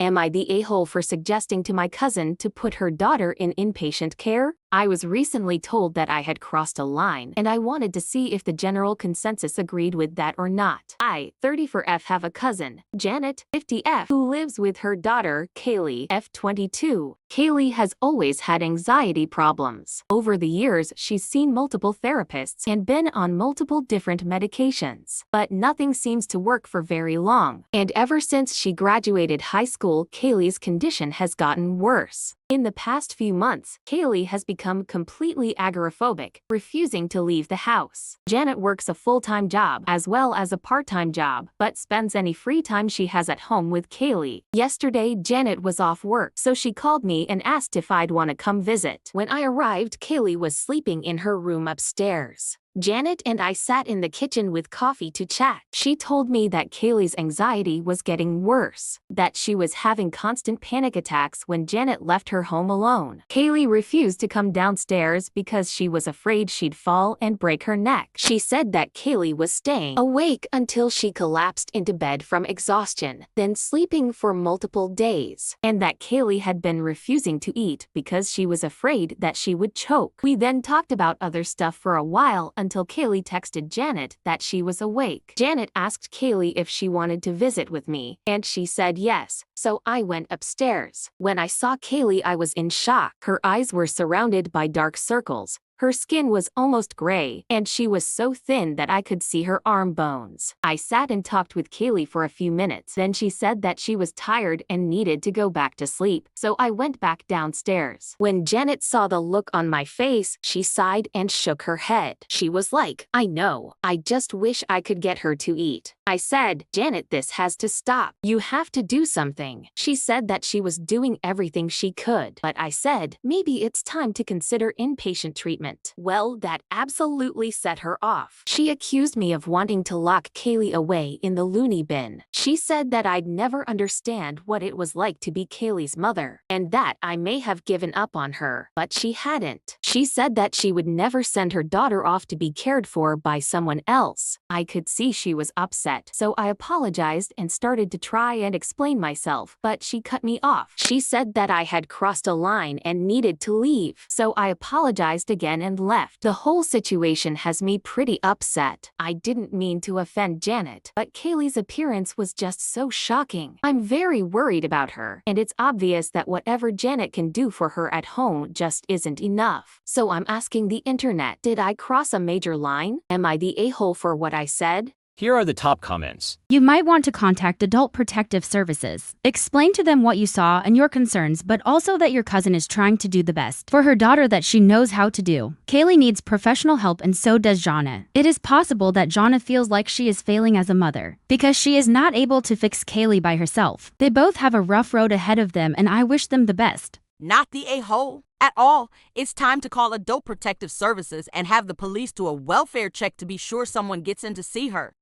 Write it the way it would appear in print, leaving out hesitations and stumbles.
Am I the a-hole for suggesting to my cousin to put her daughter in inpatient care? I was recently told that I had crossed a line, and I wanted to see if the general consensus agreed with that or not. I, 34F, have a cousin, Janet, 50F, who lives with her daughter, Kaylee, F22. Kaylee has always had anxiety problems. Over the years, she's seen multiple therapists and been on multiple different medications, but nothing seems to work for very long. And ever since she graduated high school, Kaylee's condition has gotten worse. In the past few months, Kaylee has become completely agoraphobic, refusing to leave the house. Janet works a full-time job as well as a part-time job, but spends any free time she has at home with Kaylee. Yesterday, Janet was off work, so she called me and asked if I'd want to come visit. When I arrived, Kaylee was sleeping in her room upstairs. Janet and I sat in the kitchen with coffee to chat. She told me that Kaylee's anxiety was getting worse, that she was having constant panic attacks when Janet left her home alone. Kaylee refused to come downstairs because she was afraid she'd fall and break her neck. She said that Kaylee was staying awake until she collapsed into bed from exhaustion, then sleeping for multiple days, and that Kaylee had been refusing to eat because she was afraid that she would choke. We then talked about other stuff for a while until Kaylee texted Janet that she was awake. Janet asked Kaylee if she wanted to visit with me, and she said yes, so I went upstairs. When I saw Kaylee, I was in shock. Her eyes were surrounded by dark circles. Her skin was almost gray, and she was so thin that I could see her arm bones. I sat and talked with Kaylee for a few minutes. Then she said that she was tired and needed to go back to sleep, so I went back downstairs. When Janet saw the look on my face, she sighed and shook her head. She was like, "I know. I just wish I could get her to eat." I said, "Janet, this has to stop. You have to do something." She said that she was doing everything she could, but I said, maybe it's time to consider inpatient treatment. Well, that absolutely set her off. She accused me of wanting to lock Kaylee away in the loony bin. She said that I'd never understand what it was like to be Kaylee's mother, and that I may have given up on her, but she hadn't. She said that she would never send her daughter off to be cared for by someone else. I could see she was upset, so I apologized and started to try and explain myself, but she cut me off. She said that I had crossed a line and needed to leave, so I apologized again and left. The whole situation has me pretty upset. I didn't mean to offend Janet, but Kaylee's appearance was just so shocking. I'm very worried about her, and it's obvious that whatever Janet can do for her at home just isn't enough. So I'm asking the internet, did I cross a major line? Am I the a-hole for what I said? Here are the top comments. You might want to contact Adult Protective Services. Explain to them what you saw and your concerns, but also that your cousin is trying to do the best for her daughter that she knows how to do. Kaylee needs professional help, and so does Jonna. It is possible that Jonna feels like she is failing as a mother because she is not able to fix Kaylee by herself. They both have a rough road ahead of them, and I wish them the best. Not the a-hole at all. It's time to call Adult Protective Services and have the police do a welfare check to be sure someone gets in to see her.